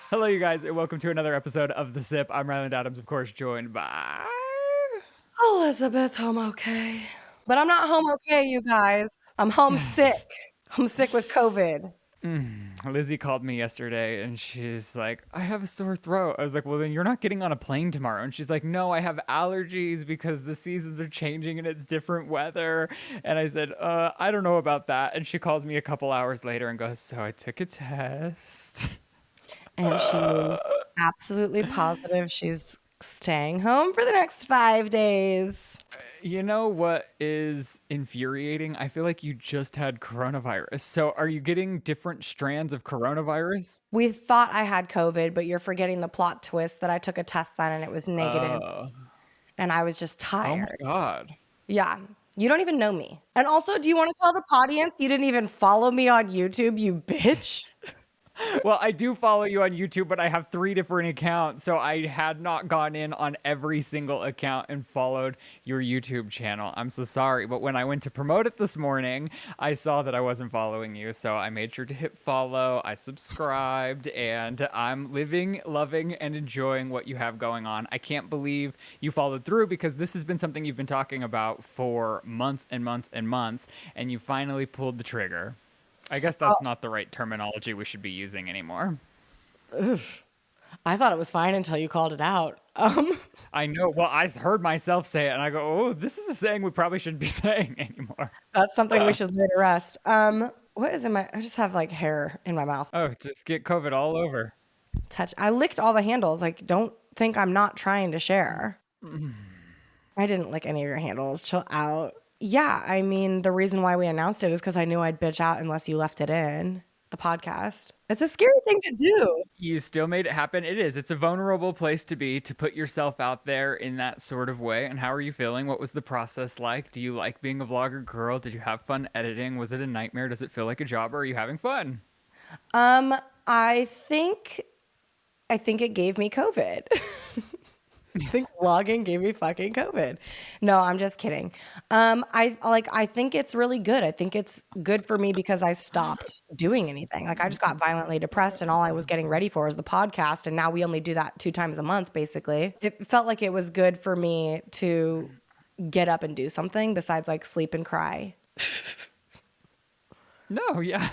Hello, you guys, and welcome to another episode of The Sip. I'm Ryland Adams, of course, joined by... Elizabeth, home okay. But I'm not home okay, you guys. I'm homesick. I'm sick with COVID. Lizzie called me yesterday, and she's like, I have a sore throat. I was like, well, then you're not getting on a plane tomorrow. And she's like, no, I have allergies because the seasons are changing and it's different weather. And I said, I don't know about that. And she calls me a couple hours later and goes, so I took a test. And she's absolutely positive she's staying home for the next 5 days. You know what is infuriating? I feel like you just had coronavirus. So are you getting different strands of coronavirus? We thought I had COVID, but you're forgetting the plot twist that I took a test then and it was negative, Uh, and I was just oh my tired. God. Yeah. You don't even know me. And also, do you want to tell the audience you didn't even follow me on YouTube, you bitch? Well, I do follow you on YouTube, but I have 3 different accounts. So I had not gone in on every single account and followed your YouTube channel. I'm so sorry. But when I went to promote it this morning, I saw that I wasn't following you. So I made sure to hit follow. I subscribed, and I'm living, loving, and enjoying what you have going on. I can't believe you followed through because this has been something you've been talking about for months and months and months, and you finally pulled the trigger. I guess that's not the right terminology we should be using anymore. I thought it was fine until you called it out. I know. Well, I heard myself say it, and I go, "Oh, this is a saying we probably shouldn't be saying anymore." That's something we should lay to rest. What is in my? I just have like hair in my mouth. Oh, just get COVID all over. Touch. I licked all the handles. Like, don't think I'm not trying to share. I didn't lick any of your handles. Chill out. Yeah, I mean, the reason why we announced it is because I knew I'd bitch out unless you left it in the podcast. It's a scary thing to do. You still made it happen. It is. It's a vulnerable place to be, to put yourself out there in that sort of way. And how are you feeling? What was the process like? Do you like being a vlogger girl? Did you have fun editing? Was it a nightmare? Does it feel like a job, or are you having fun? I think it gave me COVID. I think vlogging gave me fucking COVID. No, I'm just kidding. I think it's really good. I think it's good for me because I stopped doing anything. Like, I just got violently depressed, and all I was getting ready for was the podcast, and now we only do that 2 times a month basically. It felt like it was good for me to get up and do something besides like sleep and cry. No, yeah.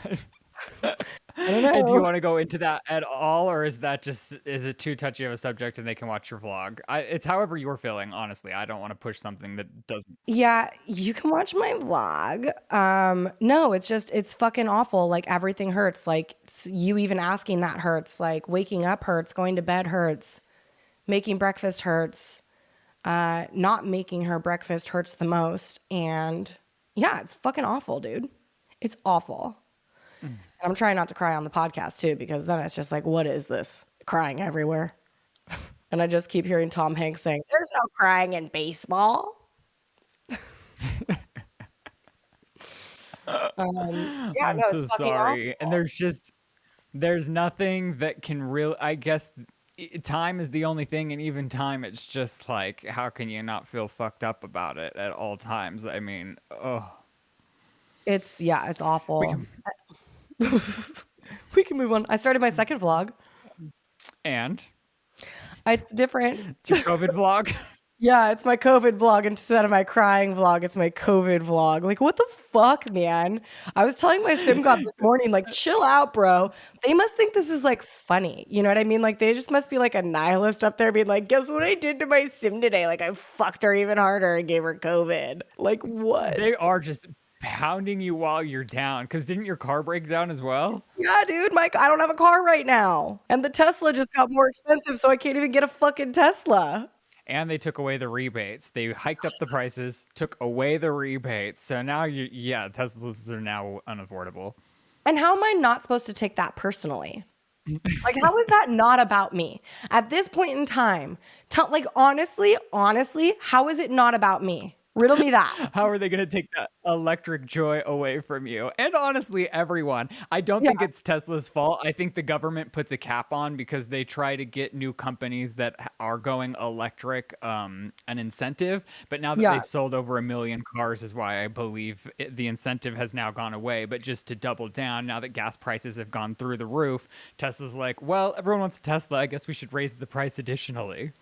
I don't And do you know. want to go into that at all, or is it too touchy of a subject and they can watch your vlog? It's however you're feeling, honestly. I don't want to push something that doesn't. Yeah, you can watch my vlog. No, it's fucking awful. Like, everything hurts. Like, you even asking that hurts. Like, waking up hurts, going to bed hurts, making breakfast hurts. Not making her breakfast hurts the most. And yeah, it's fucking awful, dude. It's awful. And I'm trying not to cry on the podcast too, because then it's just like, what is this? Crying everywhere. And I just keep hearing Tom Hanks saying, there's no crying in baseball. Yeah, I'm no, it's so fucking sorry. And awful. there's nothing that can really, I guess time is the only thing, and even time, it's just like, how can you not feel fucked up about it at all times? I mean, oh, It's we awful. can, We can move on. I started my second vlog. and It's different. it's your COVID vlog. Yeah, it's my COVID vlog instead of my crying vlog. It's my COVID vlog. Like, what the fuck, man? I was telling my sim god this morning, like, chill out, bro. They must think this is like funny. You know what I mean? Like, they just must be like a nihilist up there being like, guess what I did to my sim today? Like, I fucked her even harder and gave her COVID. Like, what? They are just pounding you while you're down. Because didn't your car break down as well? Yeah, dude, Mike, I don't have a car right now. And the Tesla just got more expensive, so I can't even get a fucking Tesla. And they took away the rebates. They hiked up the prices, took away the rebates. So now Teslas are now unaffordable. And how am I not supposed to take that personally? Like, how is that not about me? At this point in time, like, honestly, how is it not about me? Riddle me that. How are they going to take that electric joy away from you? And honestly, everyone. I don't Yeah, think it's Tesla's fault. I think the government puts a cap on because they try to get new companies that are going electric an incentive. But now that yeah. they've sold over 1 million cars, is why I believe the incentive has now gone away. But just to double down, now that gas prices have gone through the roof, Tesla's like, well, everyone wants a Tesla. I guess we should raise the price additionally.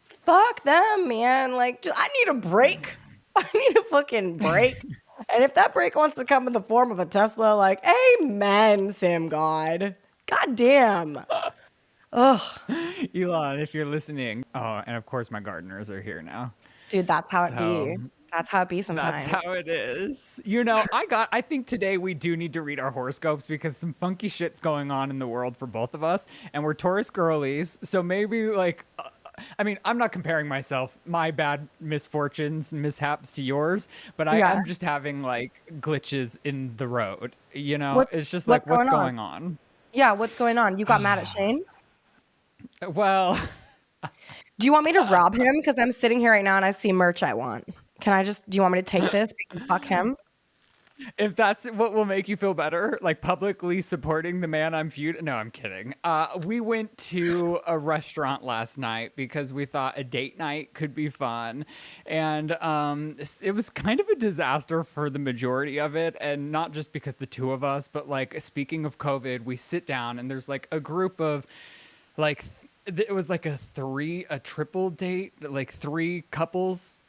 Fuck them, man. Like, I need a break. I need a fucking break. And if that break wants to come in the form of a Tesla, like, amen, Sam God. God damn. Ugh. Elon, if you're listening. Oh, and of course, my gardeners are here now. Dude, that's how it So be. That's how it be that's how sometimes. it is. I think today we do need to read our horoscopes because some funky shit's going on in the world for both of us. And we're Taurus girlies. So maybe, like, I mean, I'm not comparing my bad misfortunes, mishaps to yours, but I Yeah. am just having, like, glitches in the road. What's It's just what's like, what's going on? going on? Yeah, what's going on? You got mad at Shane? Well, Do you want me to rob him? Because I'm sitting here right now and I see merch I want. Do you want me to take this? Because fuck him. if that's what will make you feel better, like publicly supporting the man I'm feud. No, I'm kidding. We went to a restaurant last night because we thought a date night could be fun, and it was kind of a disaster for the majority of it, and not just because the two of us, but like speaking of COVID, we sit down and there's like a group of like it was like a triple date, like three couples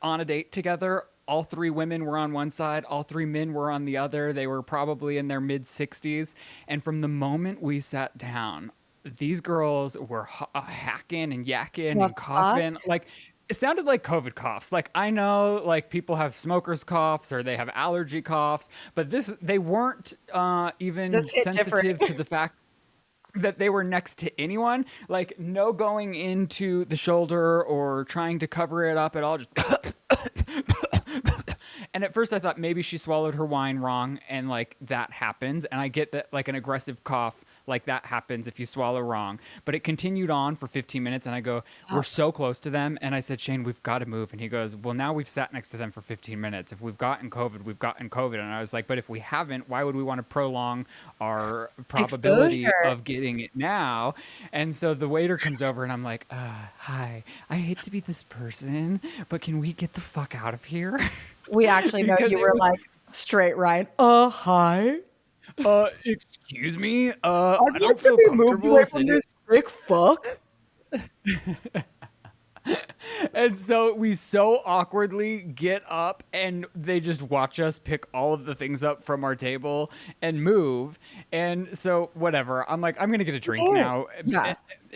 on a date together. All three women were on one side, all three men were on the other. They were probably in their mid 60s. And from the moment we sat down, these girls were hacking and yakking The and fuck? coughing. Like, it sounded like COVID coughs. Like, I know, like, people have smokers coughs or they have allergy coughs, but they weren't even This hit different. sensitive to the fact that they were next to anyone. Like, no going into the shoulder or trying to cover it up at all. Just and at first I thought maybe she swallowed her wine wrong and like that happens. And I get that like an aggressive cough like that happens if you swallow wrong. But it continued on for 15 minutes and I go, we're so close to them. And I said, Shane, we've got to move. And he goes, well, now we've sat next to them for 15 minutes. If we've gotten COVID, we've gotten COVID. And I was like, but if we haven't, why would we want to prolong our probability Exposure. of getting it now? And so the waiter comes over and I'm like, hi, I hate to be this person, but can we get the fuck out of here? We actually know Because you it were was like straight right. Hi. excuse me, I'd I like don't to feel be moved comfortable away from sitting. this sick fuck. And so we so awkwardly get up and they just watch us pick all of the things up from our table and move. And so whatever, I'm like, I'm gonna get a Who drink cares? now Yeah.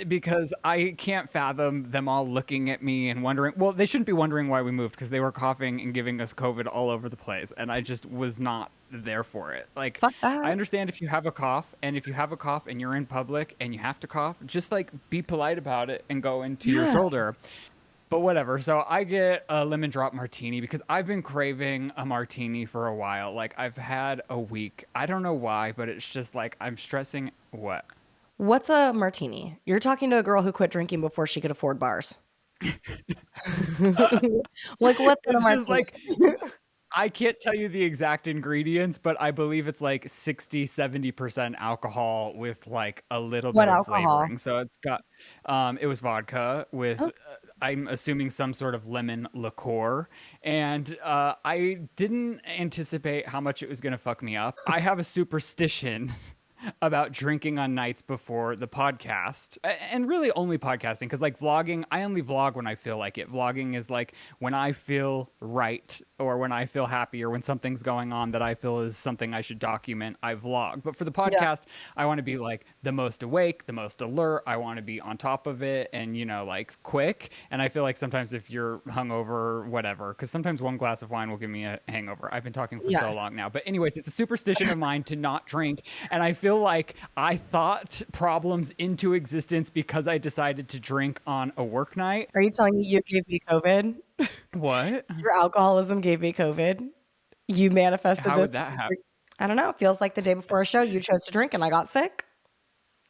because I can't fathom them all looking at me and wondering, well, they shouldn't be wondering why we moved because they were coughing and giving us COVID all over the place, and I just was not there for it. Like, Fuck I that. understand if you have a cough, and if you have a cough and you're in public and you have to cough, just like be polite about it and go into your Yeah. shoulder. But whatever. So I get a lemon drop martini because I've been craving a martini for a while. Like, I've had a week. I don't know why, but it's just like I'm stressing. What? What's a martini? You're talking to a girl who quit drinking before she could afford bars. Like, what's in a It's just martini? like I can't tell you the exact ingredients, but I believe it's like 60-70% alcohol with like a little What bit of alcohol? flavoring. So it's got it was vodka with Oh, I'm assuming some sort of lemon liqueur. And I didn't anticipate how much it was going to fuck me up. I have a superstition about drinking on nights before the podcast and really only podcasting because like vlogging, I only vlog when I feel like it. Vlogging is like when I feel right or when I feel happy or when something's going on that I feel is something I should document, I vlog. But for the yeah. podcast, I want to be like the most awake, the most alert. I want to be on top of it and, like quick. And I feel like sometimes if you're hungover, whatever, because sometimes one glass of wine will give me a hangover. I've been talking for Yeah. so long now. But anyways, it's a superstition of mine to not drink. And I feel like I thought problems into existence because I decided to drink on a work night. Are you telling me you gave me COVID? What? Your alcoholism gave me COVID. You manifested How would this. that happen? I don't know. It feels like the day before a show you chose to drink and I got sick.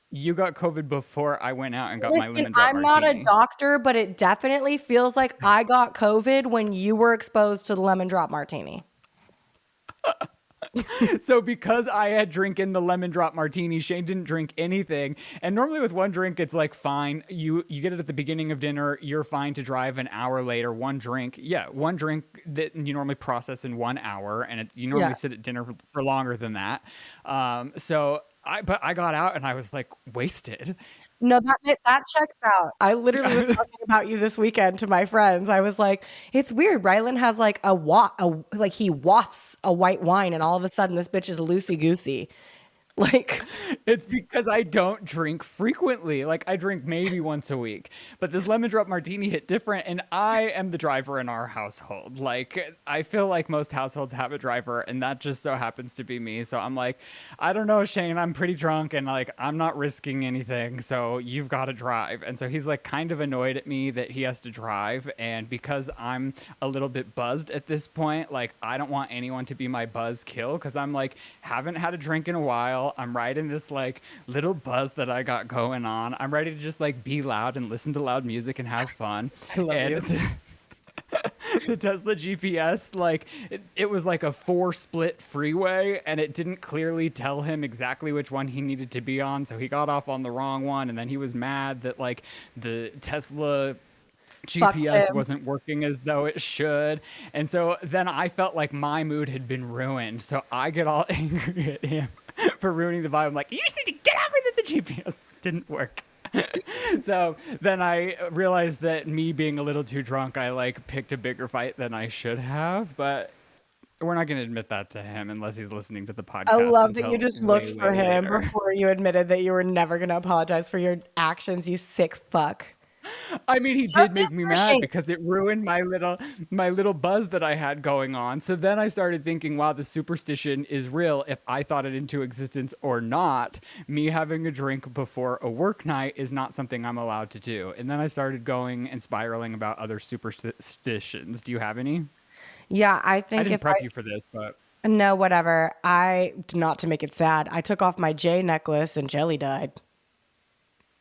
You got COVID before I went out and got my Listen, lemon drop I'm not a martini. doctor, but it definitely feels like I got COVID when you were exposed to the lemon drop martini. So because I had drinking the lemon drop martini, Shane didn't drink anything. And normally with one drink, it's like fine. You get it at the beginning of dinner. You're fine to drive an hour later. One drink, yeah, one drink that you normally process in 1 hour, and you Yeah. normally sit at dinner for longer than that. But I got out and I was like wasted. No, that checks out. I literally was talking about you this weekend to my friends. I was like, "It's weird. Ryland has like like he wafts a white wine, and all of a sudden this bitch is loosey goosey." Like, It's because I don't drink frequently. Like I drink maybe once a week. But this lemon drop martini hit different and I am the driver in our household. Like I feel like most households have a driver and that just so happens to be me. So I'm like, I don't know, Shane, I'm pretty drunk and like I'm not risking anything. So you've got to drive. And so he's like kind of annoyed at me that he has to drive and because I'm a little bit buzzed at this point, like I don't want anyone to be my buzz kill cuz I'm like haven't had a drink in a while. I'm riding this like little buzz that I got going on. I'm ready to just like be loud and listen to loud music and have fun. I love And you. the Tesla GPS, like it was like a 4 split freeway and it didn't clearly tell him exactly which one he needed to be on. So he got off on the wrong one. And then he was mad that like the Tesla Fucked GPS him. wasn't working as though it should. And so then I felt like my mood had been ruined. So I get all angry at him for ruining the vibe. I'm like, you just need to get over that the GPS didn't work. So then I realized that me being a little too drunk, I like picked a bigger fight than I should have. But we're not going to admit that to him unless he's listening to the I podcast love that you until just way, looked for way him later. before you admitted that you were never going to apologize for your actions, you sick fuck. I mean, he did make Justice me for mad Shane. because it ruined my little buzz that I had going on. So then I started thinking, wow, the superstition is real if I thought it into existence or not. Me having a drink before a work night is not something I'm allowed to do. And then I started going and spiraling about other superstitions. Do you have any? Yeah, I I think didn't if prep you for this, but no, whatever. Not to make it sad, I took off my J necklace and Jelly died.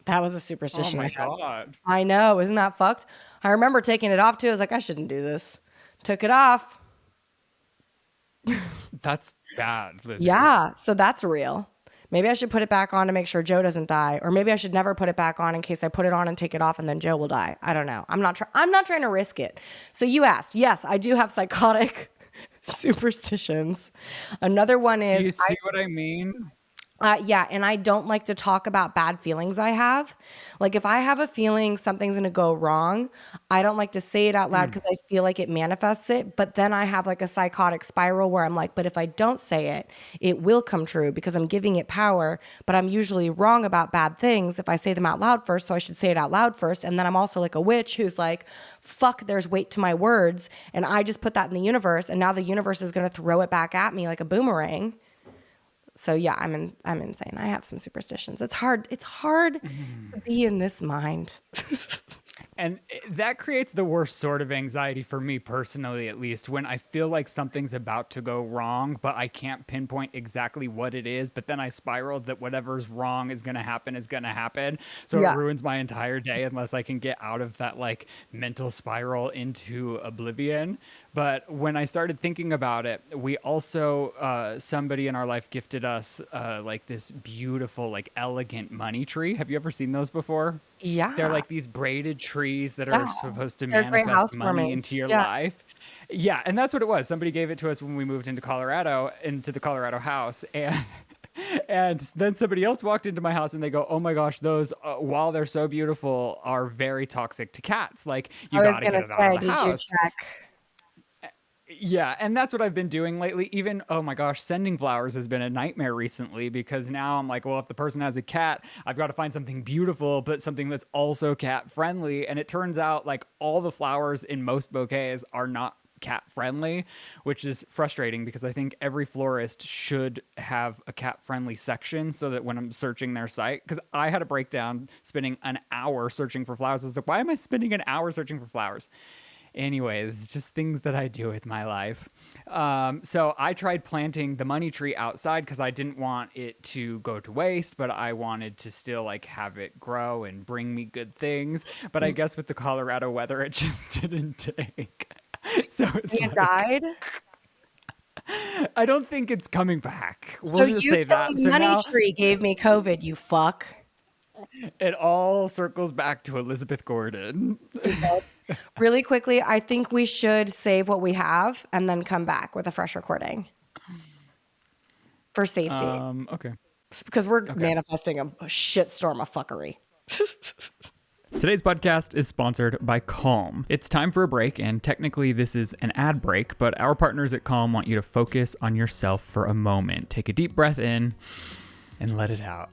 That was a oh superstition I my had. god. I know, isn't that fucked? I remember taking it off too. I was like, I shouldn't do this. Took it off. That's bad, Lizzie. Yeah, so that's real. Maybe I should put it back on to make sure Joe doesn't die, or maybe I should never put it back on in case I put it on and take it off and then Joe will die. I don't know. I'm not trying to risk it. So you asked. Yes, I do have psychotic superstitions. Another one Do is you see what I mean? yeah, and I don't like to talk about bad feelings I have. Like if I have a feeling something's going to go wrong, I don't like to say it out loud because I feel like it manifests it. But then I have like a psychotic spiral where I'm like, but if I don't say it, it will come true because I'm giving it power. But I'm usually wrong about bad things if I say them out loud first. So I should say it out loud first. And then I'm also like a witch who's like, fuck, there's weight to my words. And I just put that in the universe. And now the universe is going to throw it back at me like a boomerang. So yeah, I'm insane. I have some superstitions. It's hard. It's hard to be in this mind. And that creates the worst sort of anxiety for me personally, at least, when I feel like something's about to go wrong, but I can't pinpoint exactly what it is. But then I spiral that whatever's wrong is going to happen is going to happen. So it Yeah. ruins my entire day unless I can get out of that like mental spiral into oblivion. But when I started thinking about it, we also, somebody in our life gifted us like this beautiful, like elegant money tree. Have you ever seen those before? They're Yeah. like these braided trees that Yeah. are supposed to They're great manifest money housewarmings. into your Yeah. life. Yeah, and that's what it was. Somebody gave it to us when we moved into Colorado, into the Colorado house, and and then somebody else walked into my house and they go, "Oh my gosh, those while they're so beautiful are very toxic to cats. Like you I was got to gonna get it out of say, the did you house." check? Yeah, and that's what I've been doing lately. Even, oh my gosh, sending flowers has been a nightmare recently because now I'm like, well, if the person has a cat, I've got to find something beautiful, but something that's also cat friendly. And it turns out like all the flowers in most bouquets are not cat friendly, which is frustrating because I think every florist should have a cat friendly section so that when I'm searching their site, because I had a breakdown spending an hour searching for flowers. I was like, why am I spending an hour searching for flowers? Anyways, just things that I do with my life. So I tried planting the money tree outside because I didn't want it to go to waste, but I wanted to still like have it grow and bring me good things. But I guess with the Colorado weather, it just didn't take. So it's It like, died. I don't think it's coming back. So We'll just you say killing that. the So money now tree gave me COVID, you fuck. it all circles back to Elizabeth Gordon. Really quickly, I think we should save what we have and then come back with a fresh recording for safety. Okay. It's because we're Okay. manifesting a shitstorm of fuckery. Today's podcast is sponsored by Calm. It's time for a break, and technically this is an ad break, but our partners at Calm want you to focus on yourself for a moment. Take a deep breath in and let it out.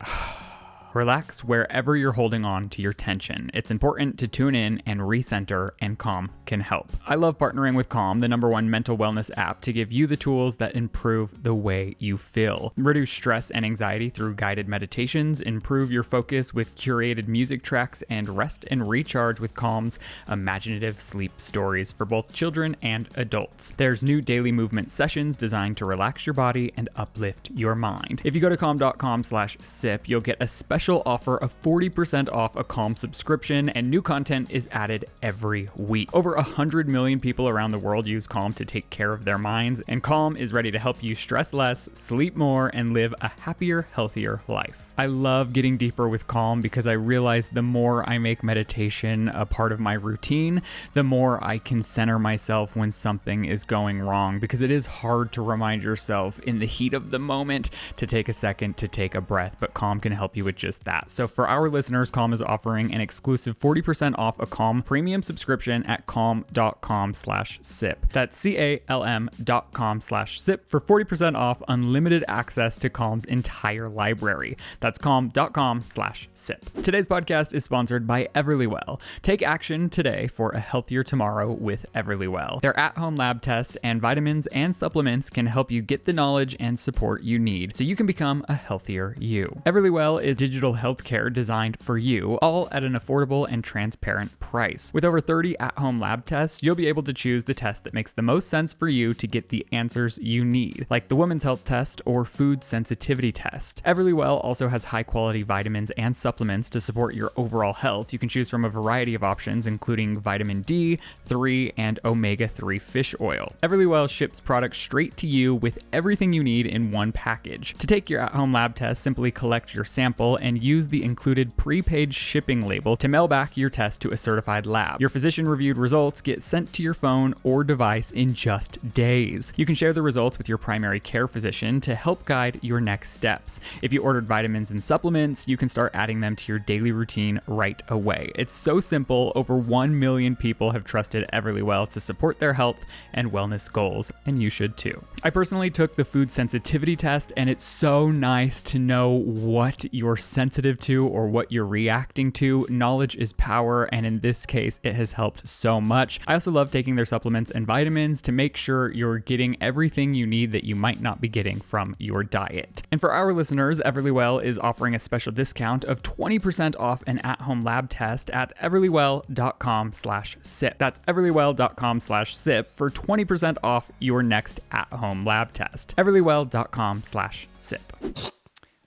Relax wherever you're holding on to your tension. It's important to tune in and recenter, and Calm can help. I love partnering with Calm, the #1 mental wellness app, to give you the tools that improve the way you feel. Reduce stress and anxiety through guided meditations, improve your focus with curated music tracks, and rest and recharge with Calm's imaginative sleep stories for both children and adults. There's new daily movement sessions designed to relax your body and uplift your mind. If you go to calm.com/sip, you'll get a special offer of 40% off a Calm subscription, and new content is added every week. Over 100 million people around the world use Calm to take care of their minds, and Calm is ready to help you stress less, sleep more, and live a happier, healthier life. I love getting deeper with Calm because I realize the more I make meditation a part of my routine, the more I can center myself when something is going wrong, because it is hard to remind yourself in the heat of the moment to take a second to take a breath, but Calm can help you with just that. So for our listeners, Calm is offering an exclusive 40% off a Calm premium subscription at calm.com/sip. That's CALM.com/sip for 40% off unlimited access to Calm's entire library. That's calm.com/sip. Today's podcast is sponsored by Everlywell. Take action today for a healthier tomorrow with Everlywell. Their at-home lab tests and vitamins and supplements can help you get the knowledge and support you need so you can become a healthier you. Everlywell is digital healthcare designed for you, all at an affordable and transparent price. With over 30 at-home lab tests, you'll be able to choose the test that makes the most sense for you to get the answers you need, like the Women's Health Test or Food Sensitivity Test. Everlywell also has high-quality vitamins and supplements to support your overall health. You can choose from a variety of options, including vitamin D3 and omega-3 fish oil. Everlywell ships products straight to you with everything you need in one package. To take your at-home lab test, simply collect your sample and use the included prepaid shipping label to mail back your test to a certified lab. Your physician-reviewed results get sent to your phone or device in just days. You can share the results with your primary care physician to help guide your next steps. If you ordered vitamins and supplements, you can start adding them to your daily routine right away. It's so simple. Over 1 million people have trusted Everlywell to support their health and wellness goals, and you should too. I personally took the food sensitivity test, and it's so nice to know what you're sensitive to or what you're reacting to. Knowledge is power, and in this case, it has helped so much. I also love taking their supplements and vitamins to make sure you're getting everything you need that you might not be getting from your diet. And for our listeners, Everlywell is offering a special discount of 20% off an at-home lab test at everlywell.com/sip. That's everlywell.com/sip for 20% off your next at-home lab test. everlywell.com/sip.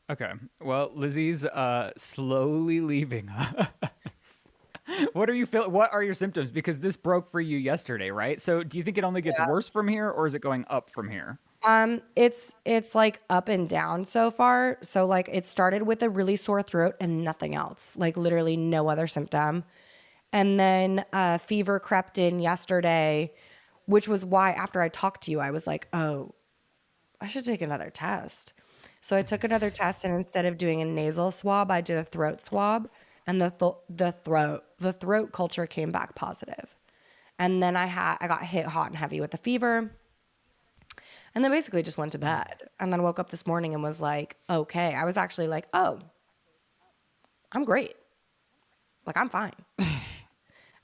Okay. Well, Lizzie's slowly leaving us. What are you feeling? What are your symptoms? Because this broke for you yesterday, right? So do you think it only gets worse from here, or is it going up from here? It's like up and down so far. So like it started with a really sore throat and nothing else, like literally no other symptom. And then fever crept in yesterday, which was why after I talked to you, I was like, oh, I should take another test. So I took another test, and instead of doing a nasal swab, I did a throat swab, and the throat culture came back positive. And then I got hit hot and heavy with the fever. And then basically just went to bed, and then woke up this morning and was like, okay. I was actually like, oh, I'm great. Like, I'm fine.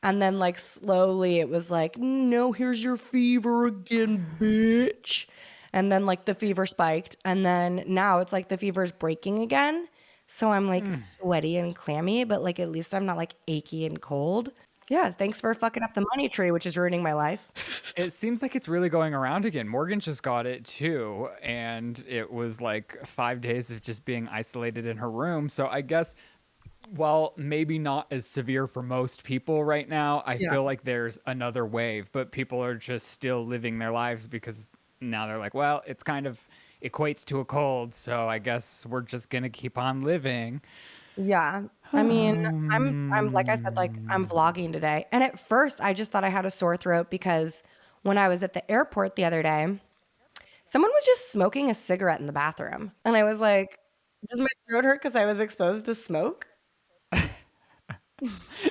And then like slowly it was like, no, here's your fever again, bitch. And then like the fever spiked, and then now it's like the fever's breaking again. So I'm like sweaty and clammy, but like at least I'm not like achy and cold. Yeah, thanks for fucking up the money tree, which is ruining my life. It seems like it's really going around again. Morgan just got it too, and it was like 5 days of just being isolated in her room. So I guess, while maybe not as severe for most people right now, I Yeah. feel like there's another wave, but people are just still living their lives because now they're like, well, it's kind of equates to a cold, so I guess we're just gonna keep on living. Yeah. I mean, I'm like I said, like I'm vlogging today. And at first I just thought I had a sore throat because when I was at the airport the other day, someone was just smoking a cigarette in the bathroom. And I was like, does my throat hurt because I was exposed to smoke?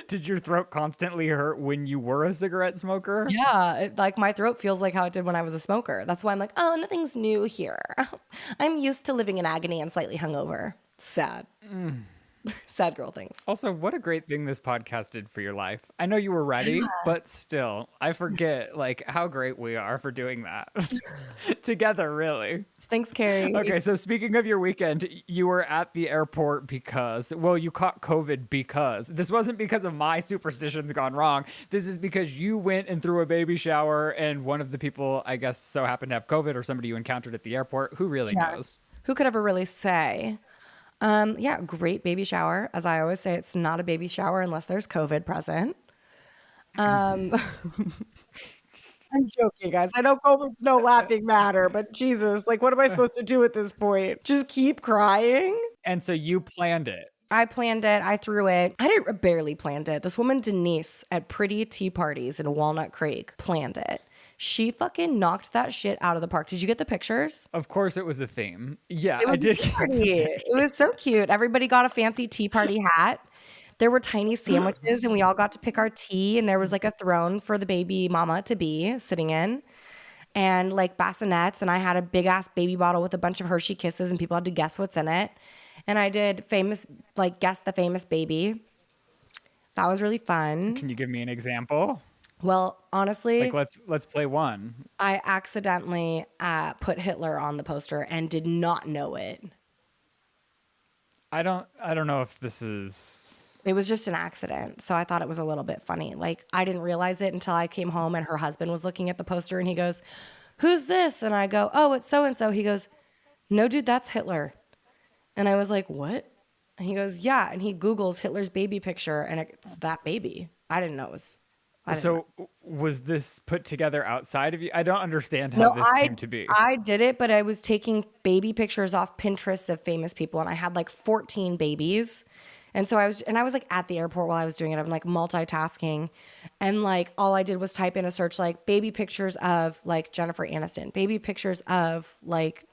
Did your throat constantly hurt when you were a cigarette smoker? Yeah, like my throat feels like how it did when I was a smoker. That's why I'm like, oh, nothing's new here. I'm used to living in agony and slightly hungover. Sad. Sad girl things. Also, what a great thing this podcast did for your life. I know you were ready, but still, I forget like how great we are for doing that together, really. Thanks, Carrie. Okay, so speaking of your weekend, you were at the airport because, well, you caught COVID because this wasn't because of my superstitions gone wrong. This is because you went and threw a baby shower, and one of the people, I guess, so happened to have COVID, or somebody you encountered at the airport. Who really Yeah. knows? Who could ever really say? Yeah, great baby shower. As I always say, it's not a baby shower unless there's COVID present. Um, I'm joking, guys. I know COVID's no laughing matter, but Jesus, like, what am I supposed to do at this point? Just keep crying? And so you planned it. I planned it. I threw it. I didn't barely planned it. This woman, Denise, at Pretty Tea Parties in Walnut Creek, planned it. She fucking knocked that shit out of the park. Did you get the pictures? Of course, it was a theme. Yeah, It I was a did tea get party. the It was so cute. Everybody got a fancy tea party hat. There were tiny sandwiches, and we all got to pick our tea, and there was like a throne for the baby mama to be sitting in, and like bassinets, and I had a big ass baby bottle with a bunch of Hershey Kisses, and people had to guess what's in it. And I did famous, like guess the famous baby. That was really fun. Can you give me an example? Well, honestly, Like let's play one. I accidentally put Hitler on the poster and did not know it. I don't know if this is It was just an accident. So I thought it was a little bit funny. Like, I didn't realize it until I came home and her husband was looking at the poster and he goes, "Who's this?" And I go, "Oh, it's so and so." He goes, "No, dude, that's Hitler." And I was like, "What?" And he goes, "Yeah." And he Googles Hitler's baby picture and it's that baby. I didn't know it was. I didn't know. So was this put together outside of you? I don't understand how No, this came to be. I did it, but I was taking baby pictures off Pinterest of famous people, and I had like 14 babies. And so I was like at the airport while I was doing it. I'm like multitasking. And like all I did was type in a search like baby pictures of like Jennifer Aniston, baby pictures of like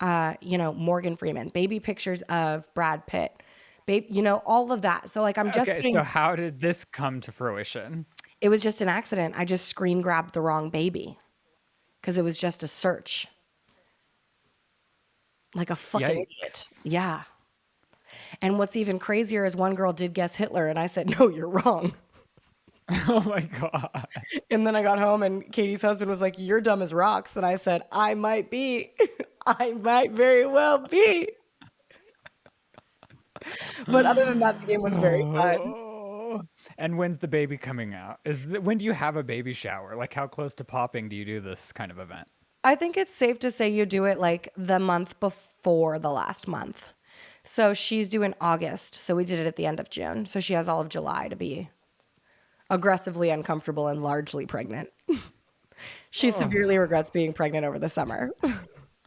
Morgan Freeman, baby pictures of Brad Pitt. All of that. So like I'm just Okay, so how did this come to fruition? it was just an accident. I just screen grabbed the wrong baby because it was just a search. Like a fucking idiot. Yikes. Yeah. And what's even crazier is one girl did guess Hitler, and I said, "No, you're wrong." Oh my god. And then I got home, and Katie's husband was like, "You're dumb as rocks." And I said, "I might be. I might very well be." But other than that, the game was very fun. Oh. And when's the baby coming out? When do you have a baby shower? Like how close to popping do you do this kind of event? I think it's safe to say you do it like the month before the last month. So she's due in August. So we did it at the end of June. So she has all of July to be aggressively uncomfortable and largely pregnant. She severely regrets being pregnant over the summer,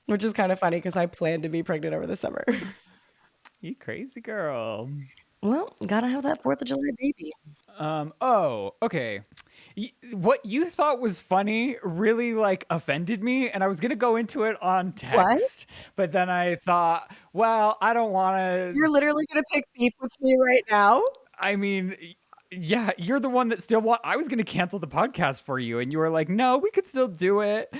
which is kind of funny because I planned to be pregnant over the summer. You crazy girl. Well, gotta have that 4th of July baby. Oh, okay. What you thought was funny really like offended me, and I was gonna go into it on What? text, but then I thought, well, I don't want to. You're literally gonna pick beef with me right now? I mean, yeah, you're the one that still want. I was gonna cancel the podcast for you, and you were like, no, we could still do it.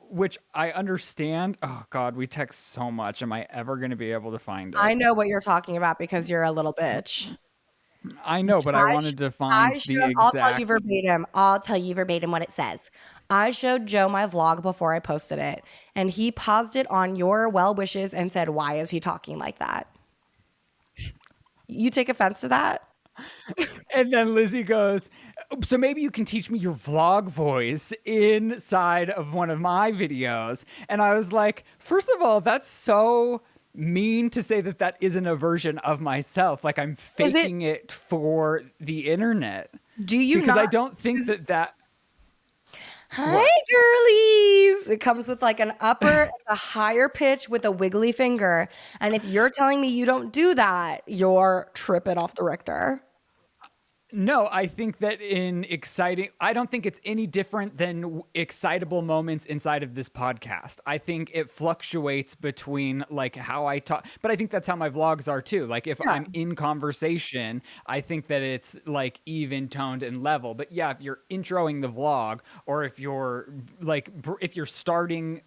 Which I understand. Oh God, we text so much. Am I ever gonna be able to find I it? know what you're talking about because you're a little bitch. I know, but I wanted to find the I'll tell you exact. verbatim. I'll tell you verbatim what it says. I showed Joe my vlog before I posted it, and he paused it on your well wishes and said, "Why is he talking like that?" You take offense to that? And then Lizzie goes, so maybe you can teach me your vlog voice inside of one of my videos. And I was like, first of all, that's so mean to say that that isn't a version of myself. Like I'm Is it? faking it for the internet. Do you Because I not? don't think Is, that Hi, what? girlies. It comes with like an upper, it's a higher pitch with a wiggly finger. And if you're telling me you don't do that, you're tripping off the Richter. No, I think that I don't think it's any different than excitable moments inside of this podcast. I think it fluctuates between like how I talk, but I think that's how my vlogs are too. Like if Yeah. I'm in conversation, I think that it's like even toned and level. But yeah, if you're introing the vlog or if you're if you're starting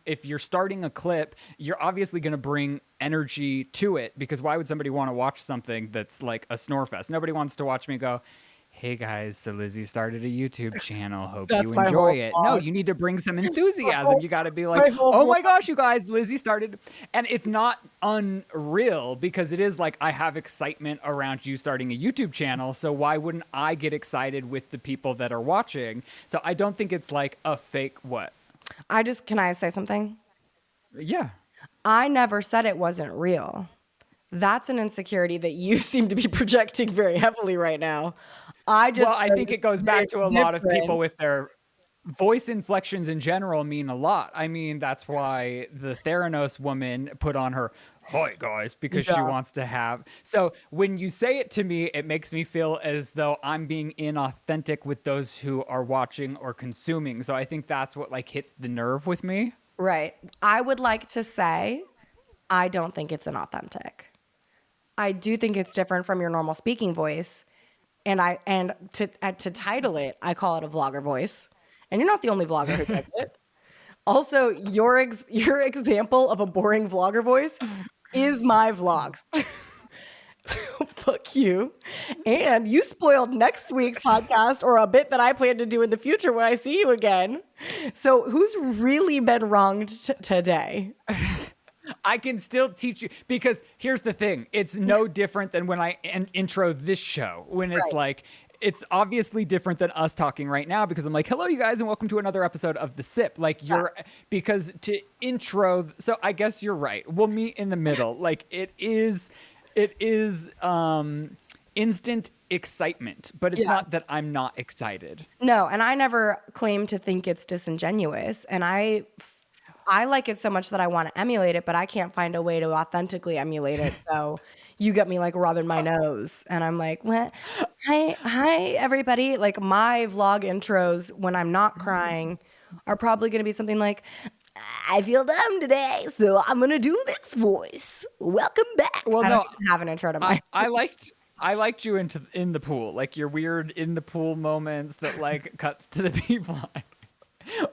a clip, you're obviously going to bring energy to it because why would somebody want to watch something that's like a snore fest? Nobody wants to watch me go, hey guys, so Lizzie started a YouTube channel. Hope you That's my enjoy whole it. No, vlog. you need to bring some My enthusiasm. whole, You got to be like, my whole oh vlog. my gosh, you guys, Lizzie started. And it's not unreal because it is like I have excitement around you starting a YouTube channel. So why wouldn't I get excited with the people that are watching? So I don't think it's like a fake what? Can I say something? Yeah. I never said it wasn't real. That's an insecurity that you seem to be projecting very heavily right now. I Well, just I think it noticed goes that back it's to a lot of people different. with their voice inflections in general mean a lot. I mean, that's why the Theranos woman put on her "Hi guys" because she Yeah, wants to have. So when you say it to me, it makes me feel as though I'm being inauthentic with those who are watching or consuming. So I think that's what like hits the nerve with me. right. I would like to say I don't think it's inauthentic. I do think it's different from your normal speaking voice. And to title it, I call it a vlogger voice. And you're not the only vlogger who does it. Also, your example of a boring vlogger voice is my vlog. Fuck you. And you spoiled next week's podcast or a bit that I plan to do in the future when I see you again. So, who's really been wronged today? I can still teach you because here's the thing. It's no different than when I intro this show when it's Right. like it's obviously different than us talking right now because I'm like, "Hello you guys and welcome to another episode of The Sip." Like Yeah. you're because to intro so I guess you're right. We'll meet in the middle. Like it is instant excitement, but it's Yeah. not that I'm not excited. No, and I never claim to think it's disingenuous. And I like it so much that I want to emulate it, but I can't find a way to authentically emulate it. So you get me like rubbing my nose, and I'm like, "What? Hi, everybody!" Like my vlog intros when I'm not crying are probably going to be something like, "I feel dumb today, so I'm gonna do this voice. Welcome back." Well, I don't no, even have an intro to I my. I liked I liked you in the pool, like your weird in the pool moments that like cuts to the people.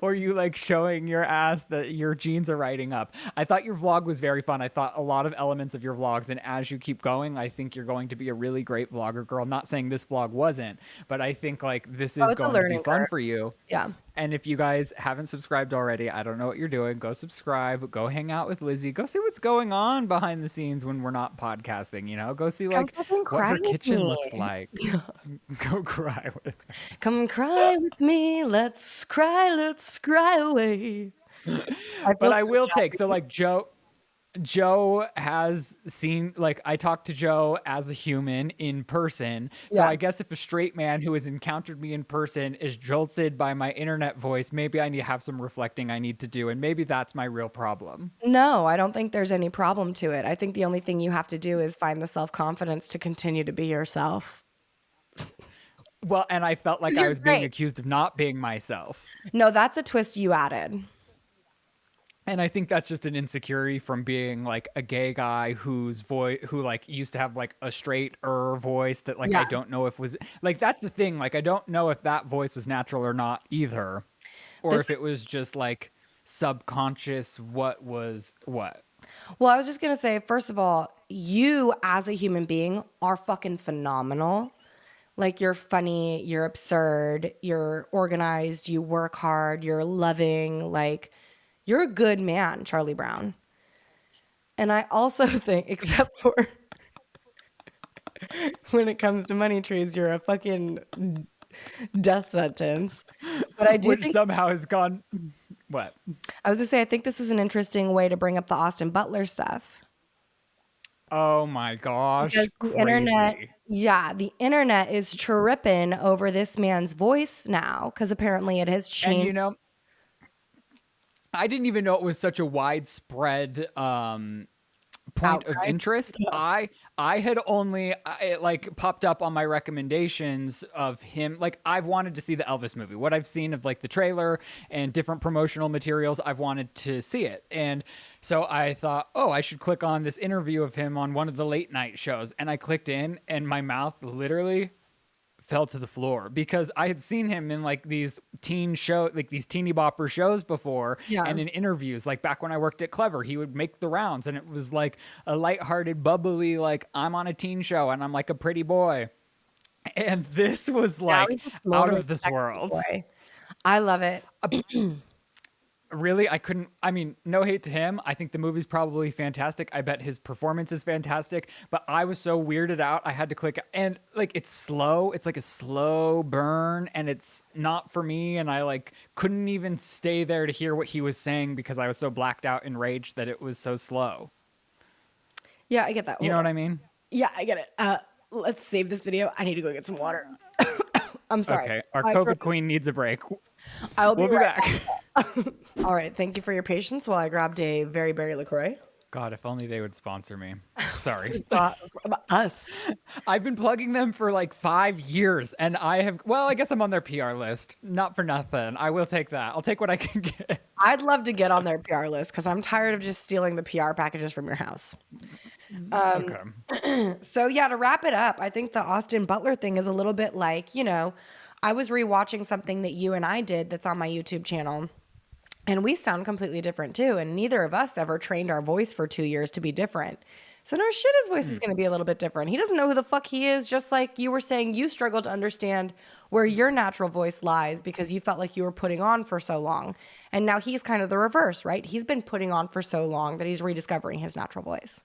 Or you like showing your ass that your jeans are riding up. I thought your vlog was very fun. I thought a lot of elements of your vlogs, and as you keep going, I think you're going to be a really great vlogger girl. I'm not saying this vlog wasn't, but I think like this Oh, is it's a going to be learning fun curve. for you. Yeah. And if you guys haven't subscribed already, I don't know what you're doing. Go subscribe. Go hang out with Lizzie. Go see what's going on behind the scenes when we're not podcasting. You know, go see Come like fucking what cry her with kitchen me. looks like. Go cry with her. Come cry with me. Let's cry away. I But feel I so will take so jazzy. like Joe has seen like I talked to Joe as a human in person. So Yeah. I guess if a straight man who has encountered me in person is jolted by my internet voice, maybe I need to have some reflecting I need to do and maybe that's my real problem. No, I don't think there's any problem to it. I think the only thing you have to do is find the self-confidence to continue to be yourself. Well, and I felt like 'Cause I you're was being great. accused of not being myself. No, that's a twist you added. And I think that's just an insecurity from being like a gay guy whose voice who like used to have like a straight voice that like I Yeah. don't know if was like that's the thing. Like I don't know if that voice was natural or not either. Or This if it is was just like subconscious what was what. Well, I was just gonna say, first of all, you as a human being are fucking phenomenal. Like you're funny, you're absurd, you're organized, you work hard, you're loving, like you're a good man, Charlie Brown. And I also think, except for When it comes to money trees, you're a fucking death sentence. But I do which think somehow has gone. What? I was gonna say I think this is an interesting way to bring up the Austin Butler stuff. Oh my gosh, Because the internet, crazy. yeah, the internet is tripping over this man's voice now because apparently it has And changed. I didn't even know it was such a widespread point of Outcry. interest. Yeah. I had only it like popped up on my recommendations of him. Like I've wanted to see the Elvis movie. What I've seen of like the trailer and different promotional materials, I've wanted to see it. And so I thought, oh, I should click on this interview of him on one of the late night shows. And I clicked in, and my mouth literally fell to the floor because I had seen him in like these like these teeny bopper shows before, Yeah. and in interviews, like back when I worked at Clever, he would make the rounds, and it was like a lighthearted, bubbly, like I'm on a teen show and I'm like a pretty boy. And this was Now like he's a out smoldering, of this sexy world. boy. I love it. Really, I couldn't. I mean, no hate to him. I think the movie's probably fantastic. I bet his performance is fantastic. But I was so weirded out, I had to click. And like, it's slow. It's like a slow burn, and it's not for me. And I like couldn't even stay there to hear what he was saying because I was so blacked out in rage that it was so slow. Yeah, I get that. You Hold know on. what I mean? Yeah, I get it. Let's save this video. I need to go get some water. I'm sorry. Okay, our My COVID throat- queen needs a break. I will be We'll be right back. back. All right. Thank you for your patience while I grabbed a very berry LaCroix. God, if only they would sponsor me. Sorry. Us. I've been plugging them for like 5 years, and I guess I'm on their PR list. Not for nothing. I will take that. I'll take what I can get. I'd love to get on their PR list because I'm tired of just stealing the PR packages from your house. Okay. So yeah, to wrap it up, I think the Austin Butler thing is a little bit like, I was rewatching something that you and I did that's on my YouTube channel. And we sound completely different too. And neither of us ever trained our voice for 2 years to be different. So no shit, his voice is going to be a little bit different. He doesn't know who the fuck he is. Just like you were saying, you struggled to understand where your natural voice lies because you felt like you were putting on for so long. And now he's kind of the reverse, right? He's been putting on for so long that he's rediscovering his natural voice.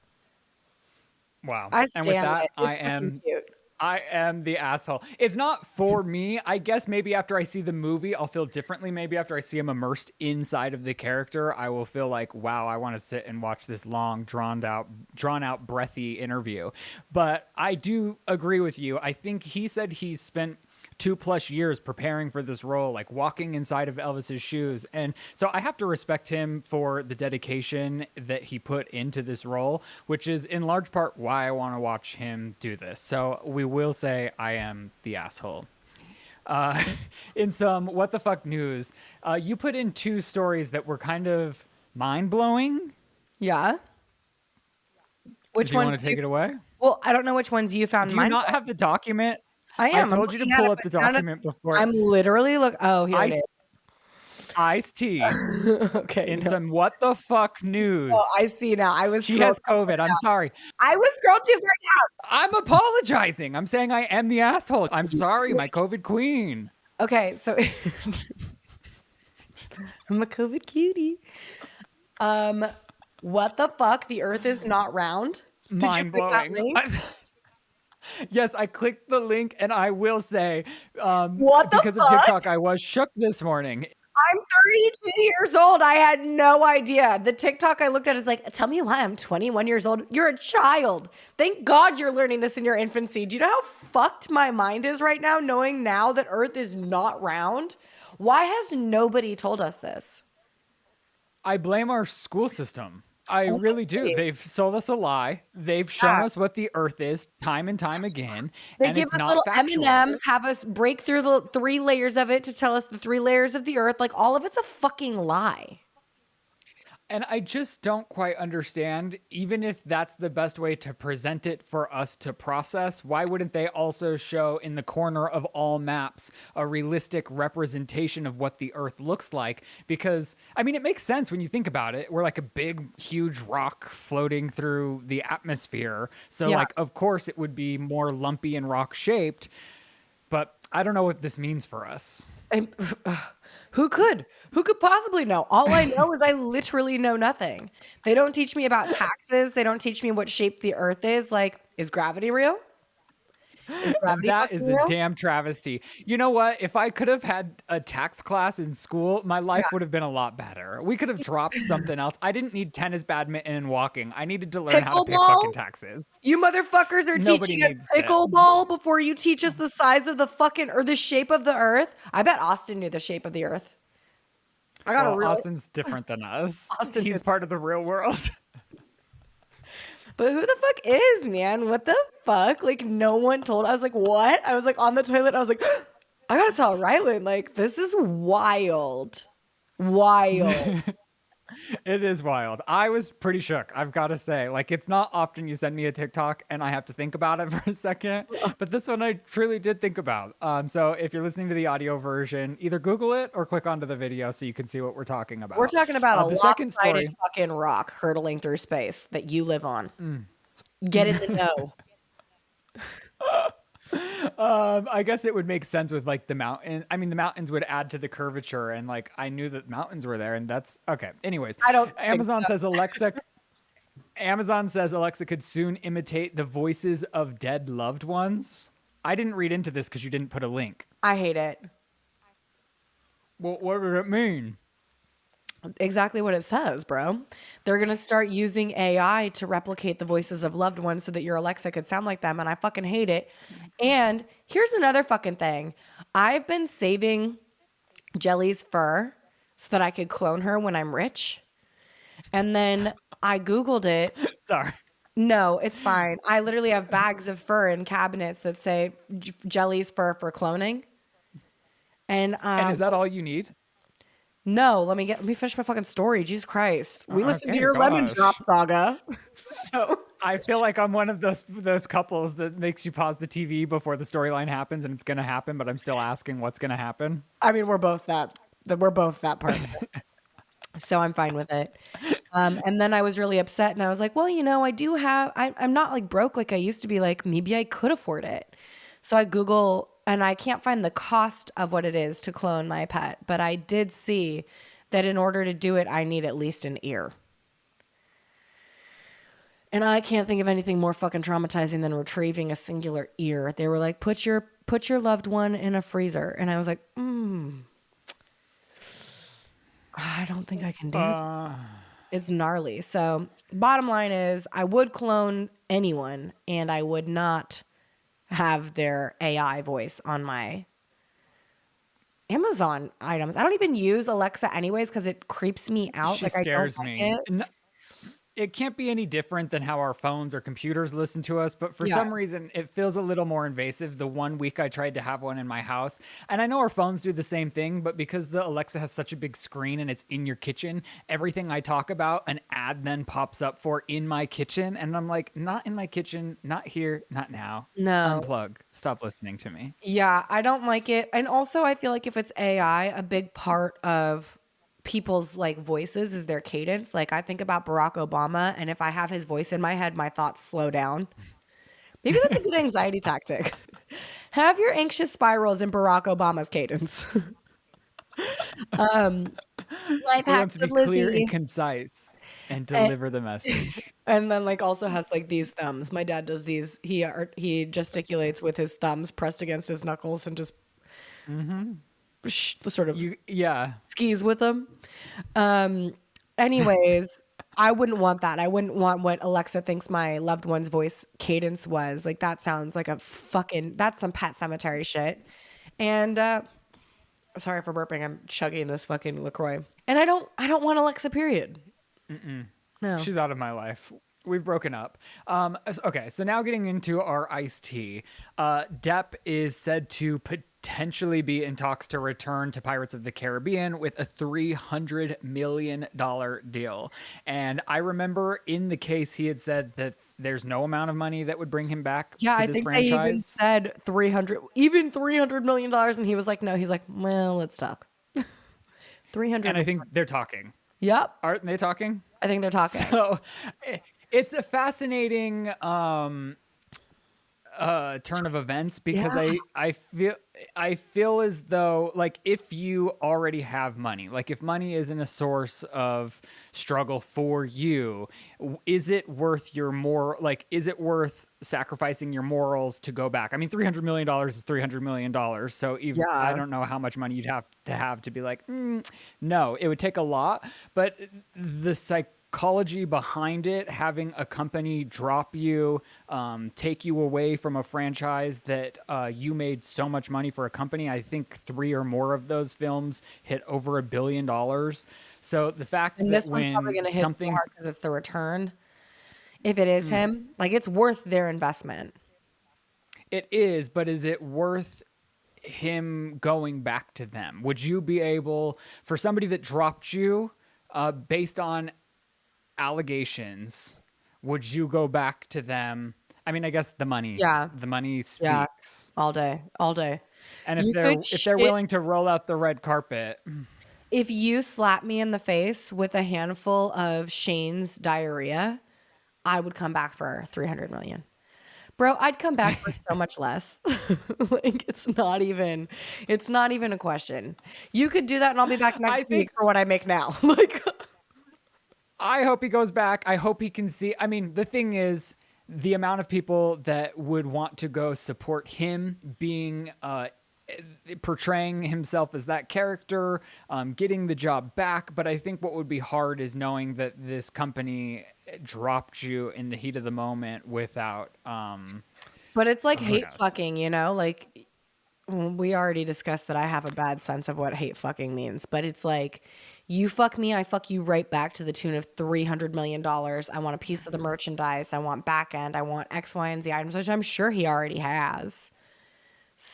Wow. I And with stand that, it. It's fucking cute. I am the asshole. It's not for me. I guess maybe after I see the movie, I'll feel differently. Maybe after I see him immersed inside of the character, I will feel like, wow, I want to sit and watch this long, drawn out, breathy interview. But I do agree with you. I think he said he's spent 2+ years preparing for this role, like walking inside of Elvis's shoes. And so I have to respect him for the dedication that he put into this role, which is in large part why I want to watch him do this. So we will say I am the asshole. In some what the fuck news, you put in 2 stories that were kind of mind blowing. Yeah. Which Do you ones want to take it away? Well, I don't know which ones you found. Do you not have the document? I am. I'm told you to looking at pull it, up the but none of- document before. I'm literally Oh, here it is. Iced tea. Okay. In no. some what the fuck news. Oh, I see now. I was. She has scrolled COVID. I'm sorry. I was scrolled too far I'm apologizing. I'm saying I am the asshole. I'm sorry, my COVID queen. down. Okay, so I'm a COVID cutie. What the fuck? The Earth is not round. Did you Mind click that blowing. link? Yes, I clicked the link, and I will say, What the because of fuck? TikTok, I was shook this morning. I'm 32 years old. I had no idea. The TikTok I looked at is like, tell me why I'm 21 years old. You're a child. Thank God you're learning this in your infancy. Do you know how fucked my mind is right now, knowing now that Earth is not round? Why has nobody told us this? I blame our school system. I really do. Honestly. They've sold us a lie. They've shown us what the Earth is time and time again. They and give it's us not little factual. M&Ms, have us break through the 3 layers of it to tell us the 3 layers of the Earth. Like, all of it's a fucking lie. And I just don't quite understand, even if that's the best way to present it for us to process, why wouldn't they also show in the corner of all maps a realistic representation of what the Earth looks like? Because, I mean, it makes sense when you think about it. We're like a big, huge rock floating through the atmosphere. So, Yeah. like, of course it would be more lumpy and rock-shaped. But I don't know what this means for us. And, who could possibly know? All I know is I literally know nothing. They don't teach me about taxes. They don't teach me what shape the Earth is. Like, is gravity real? Is gravity That fucking is a real? damn travesty. You know what? If I could have had a tax class in school, my Yeah. life would have been a lot better. We could have dropped something else. I didn't need tennis, badminton, and walking. I needed to learn how to pay fucking Pickleball? taxes. You motherfuckers are Nobody teaching us needs it. pickleball before you teach us the size of the fucking or the shape of the earth? I bet Austin knew the shape of the earth. I got a Well, really Austin's different than us. Austin He's is, part of the real world. but who the fuck is, man? What the fuck? Like no one told. I was like, what? I was like on the toilet. I was like, I gotta tell Ryland, like, this is wild. Wild. It is wild. I was pretty shook, I've got to say. Like, it's not often you send me a TikTok and I have to think about it for a second, but this one I truly did think about. So if you're listening to the audio version, either Google it or click onto the video so you can see what we're talking We're about. talking about a The second lopsided story. fucking rock hurtling through space that you live on. Get in the know. I guess it would make sense with like the mountain. I mean, the mountains would add to the curvature, and like I knew that mountains were there, and that's okay. Anyways, I don't think Amazon so. says Alexa. Amazon says Alexa could soon imitate the voices of dead loved ones. I didn't read into this because you didn't put a link. I hate it. Well, what did it mean? Exactly what it says, bro. They're going to start using AI to replicate the voices of loved ones so that your Alexa could sound like them. And I fucking hate it. And here's another fucking thing. I've been saving Jelly's fur so that I could clone her when I'm rich. And then I Googled it. Sorry. No, it's fine. I literally have bags of fur in cabinets that say Jelly's fur for cloning. And And is that all you need? no, let me finish my fucking story. Jesus Christ. We listened to Okay, your lemon gosh. drop saga. So I feel like I'm one of those couples that makes you pause the TV before the storyline happens, and it's gonna happen, but I'm still asking what's gonna happen. I mean we're both that part. So I'm fine with it. And then I was really upset and I was like, well, I'm not like broke like I used to be. Like maybe I could afford it. So I Google and I can't find the cost of what it is to clone my pet, but I did see that in order to do it, I need at least an ear. And I can't think of anything more fucking traumatizing than retrieving a singular ear. They were like, put your loved one in a freezer. And I was like, I don't think I can do that. It's gnarly. So bottom line is I would clone anyone and I would not have their AI voice on my Amazon items. I don't even use Alexa anyways because it creeps me out. She Like I don't scares like me. it. It can't be any different than how our phones or computers listen to us, but for Yeah. some reason, it feels a little more invasive. The 1 week I tried to have one in my house, and I know our phones do the same thing, but because the Alexa has such a big screen and it's in your kitchen, everything I talk about, an ad then pops up for in my kitchen, and I'm like, not in my kitchen, not here, not now. No. Unplug. Stop listening to me. Yeah, I don't like it. And also I feel like if it's AI, a big part of people's like voices is their cadence. Like I think about Barack Obama and if I have his voice in my head, my thoughts slow down. Maybe that's a good anxiety tactic. Have your anxious spirals in Barack Obama's cadence. Life He hacks wants to with be clear Lizzie. and concise and And, deliver the message. and then like also has like these thumbs. My dad does these. He gesticulates with his thumbs pressed against his knuckles and just sort of Yeah. skis with them. Anyways, I wouldn't want that. I wouldn't want what Alexa thinks my loved one's voice cadence was. Like that sounds like that's some Pet Cemetery shit. And sorry for burping. I'm chugging this fucking LaCroix. And I don't want Alexa, period. No. She's out of my life. We've broken up. Okay, so now getting into our iced tea. Depp is said to potentially be in talks to return to Pirates of the Caribbean with a $300 million deal. And I remember in the case he had said that there's no amount of money that would bring him back Yeah, to I this think they even franchise. said $300 million, and he was like, no. He's like, well, let's talk. 300. And I think they're talking. Yep, Aren't they talking? I think they're talking. So it's a fascinating turn of events because Yeah. I feel as though like if you already have money, like if money isn't a source of struggle for you, is it worth your more like is it worth sacrificing your morals to go back? I mean, $300 million is $300 million, so I Yeah. don't know how much money you'd have to be like, no, it would take a lot, but the psychology behind it, having a company drop you, take you away from a franchise that you made so much money for a company. I think three or more of those films hit over $1 billion. So the fact And that this one's probably when gonna hit so something hard because it's the return. If it is him, like, it's worth their investment. it is, but is it worth him going back to them? Would you be able, for somebody that dropped you based on allegations, would you go back to them? I mean, I guess Yeah. the money Yeah. speaks. All day. All day. And You could if they're shit willing to roll out the red carpet, if you slap me in the face with a handful of Shane's diarrhea, I would come back for 300 million. Bro, I'd come back for so much less. Like it's not even a question. You could do that and I'll be back I next week think for what I make now. Like I hope he goes back. I hope he can see. I mean, the thing is, the amount of people that would want to go support him being portraying himself as that character, getting the job back. But I think what would be hard is knowing that this company dropped you in the heat of the moment without. but it's like Who hate knows? fucking, you know? Like we already discussed that I have a bad sense of what hate fucking means, but it's like you fuck me, I fuck you right back to the tune of $300 million. I want a piece of the merchandise. I want back end. I want X, Y, and Z items, which I'm sure he already has.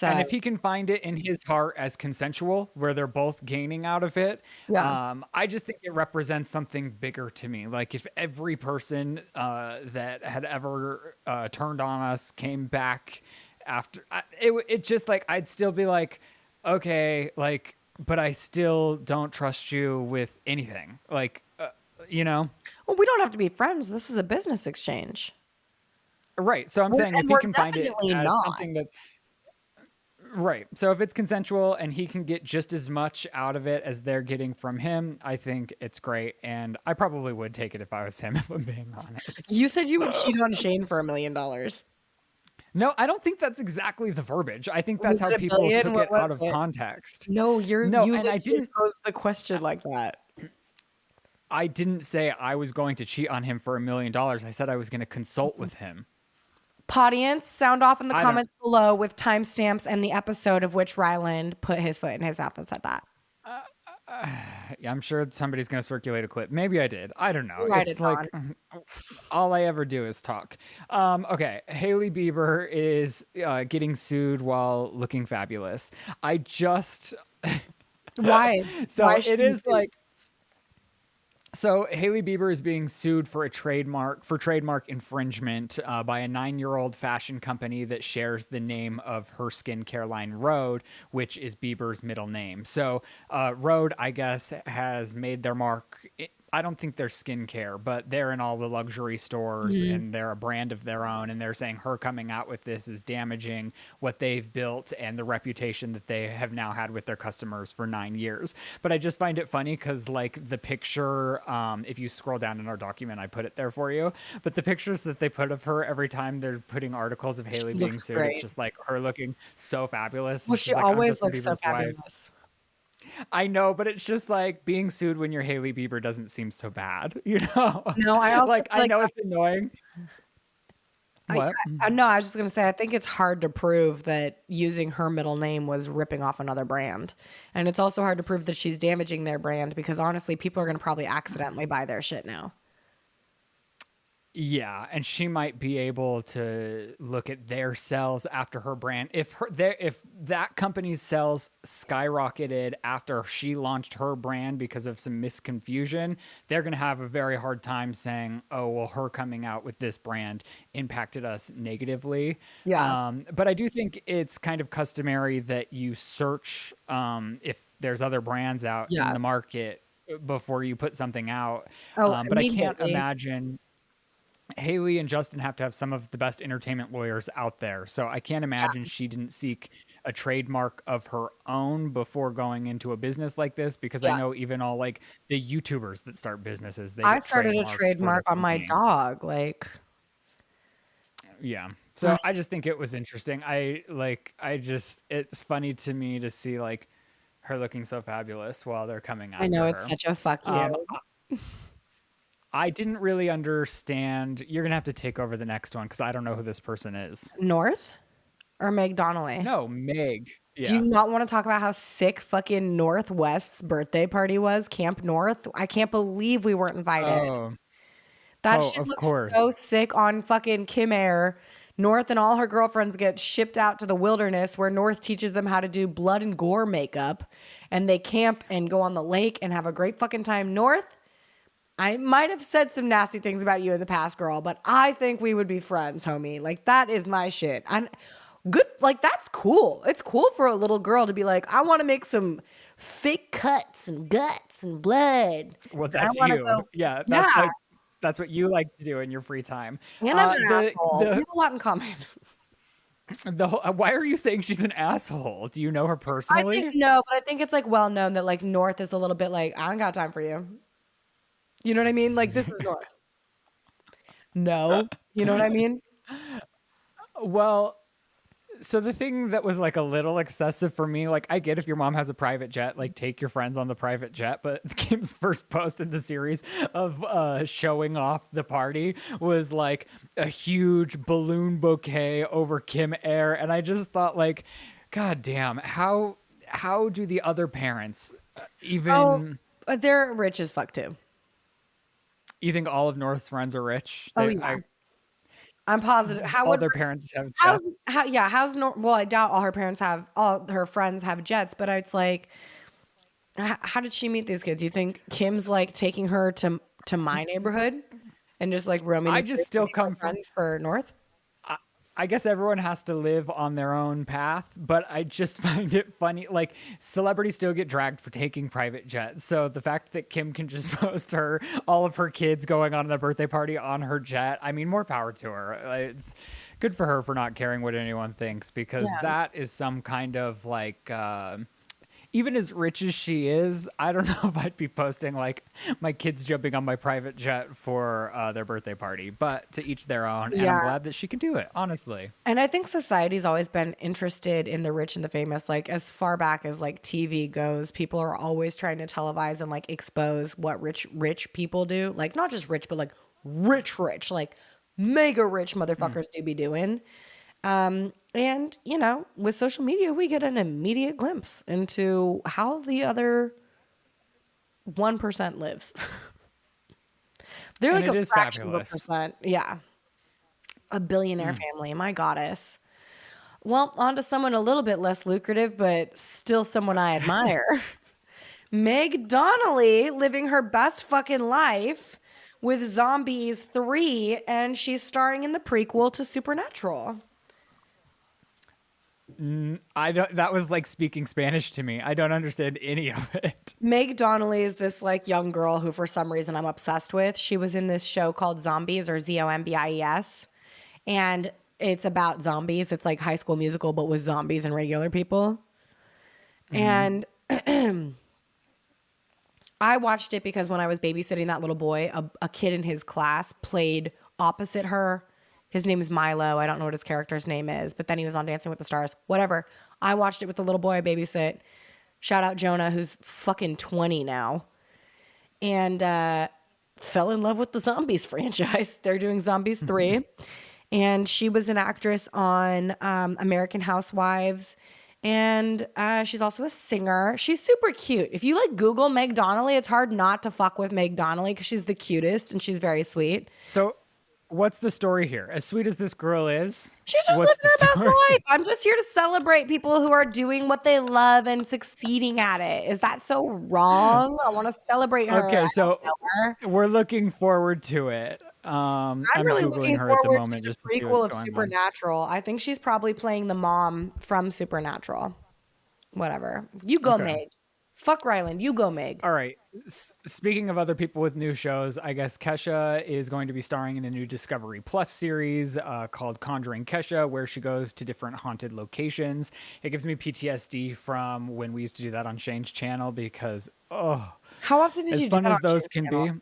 And So if he can find it in his heart as consensual, where they're both gaining out of it, yeah. I just think it represents something bigger to me. Like if every person that had ever turned on us came back after, it just like I'd still be like, okay, like, but I still don't trust you with anything. Like, you know, Well, we don't have to be friends. This is a business exchange. right. So I'm saying if And he we're can find it definitely as not. something that's right. So if it's consensual and he can get just as much out of it as they're getting from him, I think it's great. And I probably would take it if I was him, if I'm being honest. You said you would cheat on Shane for $1 million. No, I don't think that's exactly the verbiage. I think that's Was how it a people billion? took What it was out of it? context. No, No, you and legit posed the question like that. I didn't say I was going to cheat on him for $1 million. I said I was going to consult with him. Audience, sound off in the I don't comments below with timestamps and the episode of which Ryland put his foot in his mouth and said that. yeah, I'm sure somebody's going to circulate a clip. Maybe I did. I don't know. Write it It's like on. all I ever do is talk. Okay, Hailey Bieber is getting sued while looking fabulous. I just Why? Why so should it he is sue? like so Hailey Bieber is being sued for a trademark infringement by a 9-year-old fashion company that shares the name of her skincare line Rhode, which is Bieber's middle name. So Rhode, I guess, has made their mark. I don't think they're skincare, but they're in all the luxury stores Mhm. and they're a brand of their own. And they're saying her coming out with this is damaging what they've built and the reputation that they have now had with their customers for 9 years. But I just find it funny because, like, the picture, if you scroll down in our document, I put it there for you. But the pictures that they put of her every time they're putting articles of Haley She being looks sued, it's great. just like her looking so fabulous. Well, And she she's like, I'm always Justin looks so Bieber's wife. fabulous. I know, but it's just like being sued when you're Haley Bieber doesn't seem so bad, you know? No, I also Like, feel I like know it's that's annoying. I What? no, I was just gonna say I think it's hard to prove that using her middle name was ripping off another brand. And it's also hard to prove that she's damaging their brand because honestly, people are gonna probably accidentally buy their shit now. Yeah, and she might be able to look at their sales after her brand. If that company's sales skyrocketed after she launched her brand because of some misconfusion, they're going to have a very hard time saying, "Oh, well, her coming out with this brand impacted us negatively." Yeah. But I do think it's kind of customary that you search if there's other brands out in Yeah. the market before you put something out. Oh, But I can't immediately. imagine. Haley and Justin have to have some of the best entertainment lawyers out there. So I can't imagine Yeah. she didn't seek a trademark of her own before going into a business like this, because I Yeah. know even all like the YouTubers that start businesses, they I get started a trademarks for their trademark on my company. dog. Like, Yeah. So I just think it was interesting. It's funny to me to see like her looking so fabulous while they're coming I know after it's her. such a fuck you. Um, I didn't really understand. You're gonna have to take over the next one because I don't know who this person is. North or Meg Donnelly? No, Meg. Do you Yeah. not want to talk about how sick fucking Northwest's birthday party was? Camp North? I can't believe we weren't invited. Oh. That Oh, shit of looks course. so sick on fucking Kim Air. North and all her girlfriends get shipped out to the wilderness where North teaches them how to do blood and gore makeup. And they camp and go on the lake and have a great fucking time. North, I might have said some nasty things about you in the past, girl, but I think we would be friends, homie. Like, that is my shit. And good, like, that's cool. It's cool for a little girl to be like, I want to make some fake cuts and guts and blood. Well, I that's want to you. go, Yeah, yeah. that's what you like to do in your free time. And I'm an The asshole. We the have a lot in common. why are you saying she's an asshole? Do you know her I think personally? no, but I think it's like well known that like North is a little bit like, I don't got time for you. You know what I mean? Like this is North. No. You know what I mean? Well, so the thing that was like a little excessive for me, like I get if your mom has a private jet, like take your friends on the private jet, but Kim's first post in the series of showing off the party was like a huge balloon bouquet over Kim Air, and I just thought like, God damn, how do the other parents Oh, even? but they're rich as fuck too. You think all of North's friends are rich? Oh yeah. I'm positive. How All would their parents have how's jets. how yeah, how's well, I doubt all her friends have jets, but it's like how did she meet these kids? You think Kim's like taking her to my neighborhood and just like roaming I the just streets still looking for come from. friends for North? I guess everyone has to live on their own path, but I just find it funny. Like, celebrities still get dragged for taking private jets. So the fact that Kim can just post all of her kids going on a birthday party on her jet, I mean, more power to her. It's good for her for not caring what anyone thinks, because Yeah. that is some kind of like, even as rich as she is, I don't know if I'd be posting like my kids jumping on my private jet for their birthday party, but to each their own. And I'm Yeah. glad that she can do it, honestly. And I think society's always been interested in the rich and the famous. Like as far back as like TV goes, people are always trying to televise and like expose what rich people do. Like not just rich, but like rich, like mega rich motherfuckers do be doing. And you know, with social media, we get an immediate glimpse into how the other 1% lives. They're And like it a is fraction of a fabulous. percent. Yeah. A billionaire family, my goddess. Well, on to someone a little bit less lucrative, but still someone I admire. Meg Donnelly living her best fucking life with Zombies 3, and she's starring in the prequel to Supernatural. I don't. That was like speaking Spanish to me. I don't understand any of it. Meg Donnelly is this like young girl who, for some reason, I'm obsessed with. She was in this show called Zombies or Zombies, and it's about zombies. It's like High School Musical, but with zombies and regular people. Mm-hmm. And I watched it because when I was babysitting that little boy, a kid in his class played opposite her. His name is Milo. I don't know what his character's name is, but then he was on Dancing with the Stars. Whatever. I watched it with the little boy I babysit. Shout out Jonah, who's fucking 20 now. And fell in love with the Zombies franchise. They're doing Zombies 3. And she was an actress on American Housewives. And she's also a singer. She's super cute. If you like Google Meg Donnelly, it's hard not to fuck with Meg Donnelly because she's the cutest and she's very sweet. So, what's the story here? As sweet as this girl is, She's just what's living the her best story? life. I'm just here to celebrate people who are doing what they love and succeeding at it. Is that so wrong? I want to celebrate her. I Okay, don't so know her. we're looking forward to it. I'm I'm really googling looking her at the forward to moment the just to see prequel what's of going on. Supernatural. I think she's probably playing the mom from Supernatural. Whatever. You go, Okay. Meg. Fuck Ryland. You go, Meg. All right. Speaking of other people with new shows, I guess Kesha is going to be starring in a new Discovery Plus series called Conjuring Kesha, where she goes to different haunted locations. It gives me PTSD from when we used to do that on Shane's channel because, oh, How often did as you do fun that on as those Shane's can channel? be,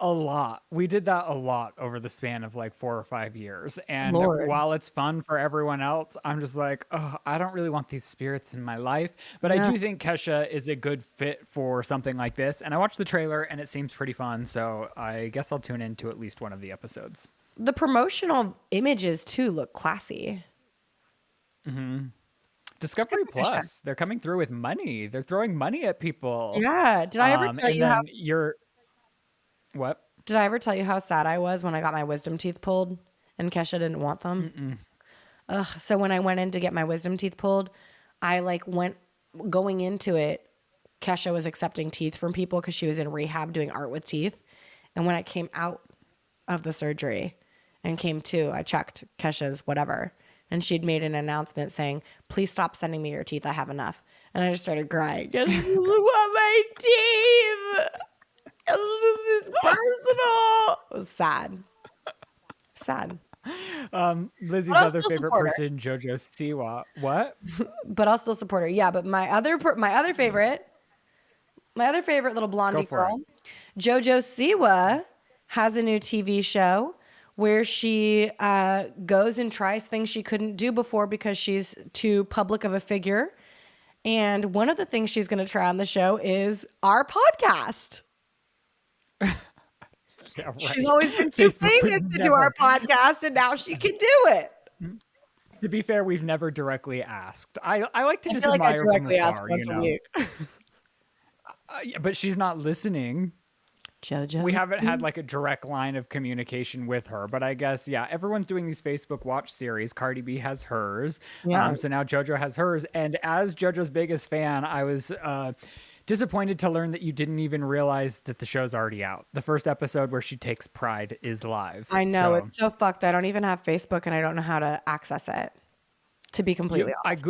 a lot. We did that a lot over the span of like 4 or 5 years. And Lord. while it's fun for everyone else, I'm just like, oh, I don't really want these spirits in my life. But I No. do think Kesha is a good fit for something like this. And I watched the trailer and it seems pretty fun. So I guess I'll tune into at least one of the episodes. The promotional images too look classy. Good Discovery for Kesha. Plus, they're coming through with money. They're throwing money at people. Yeah. And then you're, what? Did I ever tell you how sad I was when I got my wisdom teeth pulled and Kesha didn't want them? Ugh. So when I went in to get my wisdom teeth pulled, I like went going into it. Kesha was accepting teeth from people because she was in rehab doing art with teeth. And when I came out of the surgery and came to, I checked Kesha's whatever. And she'd made an announcement saying, please stop sending me your teeth. I have enough. And I just started crying. I just want my teeth. It's personal. It was sad. Sad. Lizzy's But I'll other still favorite support her. person, JoJo Siwa. What? But I'll still support her. Yeah, but my other favorite little Go blondie for it. girl, JoJo Siwa, has a new TV show where she goes and tries things she couldn't do before because she's too public of a figure. And one of the things she's going to try on the show is our podcast. Yeah, right. She's always been too Facebook famous would to do our never. podcast, and now she can do it. To be fair, we've never directly asked. I like to I just feel like I admire from directly ask afar, once a week. Yeah, but she's not listening. JoJo. We haven't had like a direct line of communication with her, but I guess yeah, everyone's doing these Facebook Watch series. Cardi B has hers, Yeah. so now JoJo has hers. And as JoJo's biggest fan, I was disappointed to learn that you didn't even realize that the show's already out. The first episode where she takes pride is live. I know. So It's so fucked. I don't even have Facebook and I don't know how to access it, to be completely honest.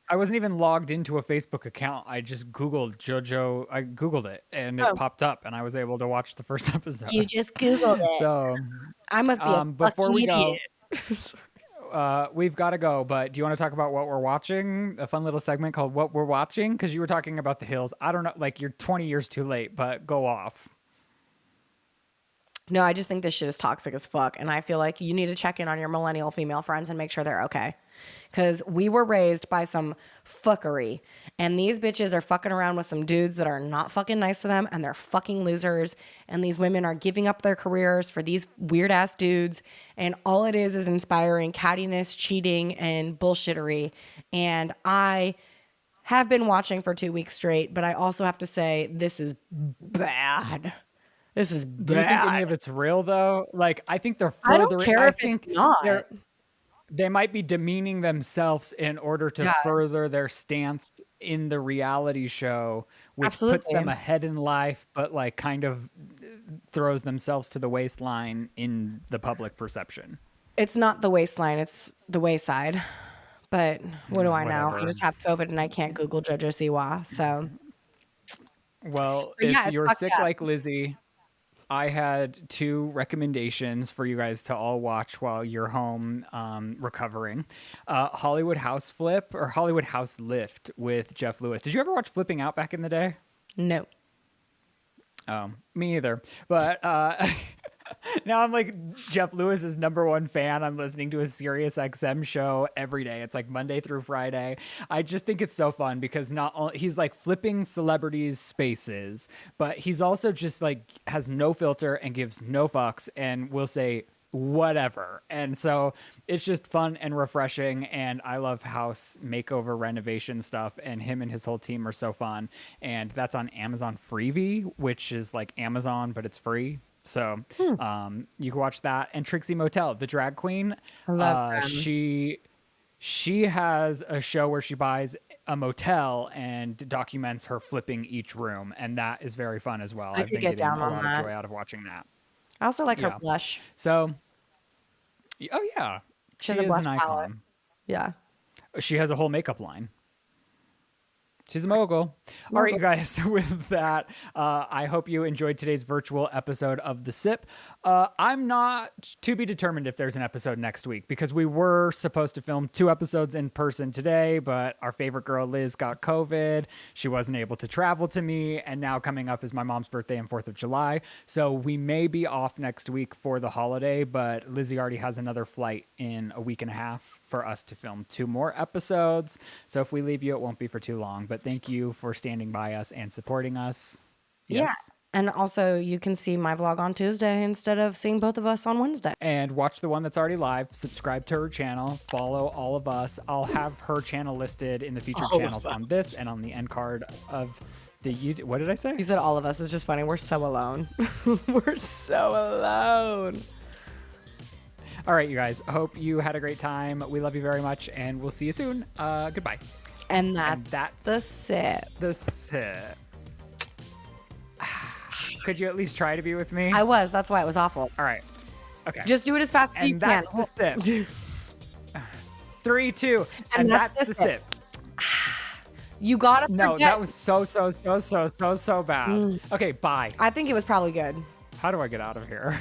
I wasn't even logged into a Facebook account. I just Googled JoJo. I Googled it and it Oh, popped up, and I was able to watch the first you episode. just Googled it. So, I must be a before fucking we go, idiot. we've got to go. But do you want to talk about what we're watching? A fun little segment called "What We're Watching" because you were talking about The Hills. I don't know, like you're 20 years too late, but go off. No, I just think this shit is toxic as fuck. And I feel like you need to check in on your millennial female friends and make sure they're okay. Because we were raised by some fuckery. And these bitches are fucking around with some dudes that are not fucking nice to them. And they're fucking losers. And these women are giving up their careers for these weird ass dudes. And all it is inspiring cattiness, cheating, and bullshittery. And I have been watching for 2 weeks straight. But I also have to say, this is bad. This is Do you think any bad. of it's real though? Like I think they're I don't furthering. care I if it's think not. they might be demeaning themselves in order to Yeah, further their stance in the reality show, which puts them absolutely. ahead in life, but like kind of throws themselves to the waistline in the public perception. It's not the waistline, it's the wayside. But what do I know? I Whatever. just have COVID and I can't Google JoJo Siwa. So, Well, but if yeah, it's you're fucked sick up. like Lizzie, I had two recommendations for you guys to all watch while you're home recovering. Hollywood House Flip or Hollywood House Lift with Jeff Lewis. Did you ever watch Flipping Out back in the day? No. Oh, me either. But now I'm like Jeff Lewis's #1 fan. I'm listening to a Sirius XM show every day. It's like Monday through Friday. I just think it's so fun because not only he's like flipping celebrities' spaces, but he's also just like has no filter and gives no fucks and will say whatever. And so it's just fun and refreshing. And I love house makeover renovation stuff. And him and his whole team are so fun. And that's on Amazon Freevee, which is like Amazon, but it's free. So you can watch that. And Trixie Motel, the drag queen, I love them. she has a show where she buys a motel and documents her flipping each room. And that is very fun as well. I I've could been get getting down a on lot of that. joy out of watching that. I also like her Yeah. blush. So, oh yeah, She she has a is blush an palette. icon. Yeah. She has a whole makeup line. She's a mogul. All right, you Mogul. guys, with that, I hope you enjoyed today's virtual episode of The Sip. I'm not to be determined if there's an episode next week because we were supposed to film 2 episodes in person today, but our favorite girl, Liz, got COVID. She wasn't able to travel to me. And now coming up is my mom's birthday and 4th of July. So we may be off next week for the holiday, but Lizzie already has another flight in a week and a half for us to film 2 more episodes. So if we leave you, it won't be for too long. But thank you for standing by us and supporting us. Yeah. Yes. And also, you can see my vlog on Tuesday instead of seeing both of us on Wednesday. And watch the one that's already live. Subscribe to her channel. Follow all of us. I'll have her channel listed in the featured channels on this and on the end card of the YouTube. What did I say? You said all of us. It's just funny. We're so alone. We're so alone. All right, you guys. Hope you had a great time. We love you very much, and we'll see you soon. Goodbye. And that's the sip. The Sip. Could you at least try to be with me? I was. That's why it was awful. All right. Okay. Just do it as fast as you and can. that's the Sip. 3, 2, and that's the Sip. You gotta forget. No, that was so bad. Okay, bye. I think it was probably good. How do I get out of here?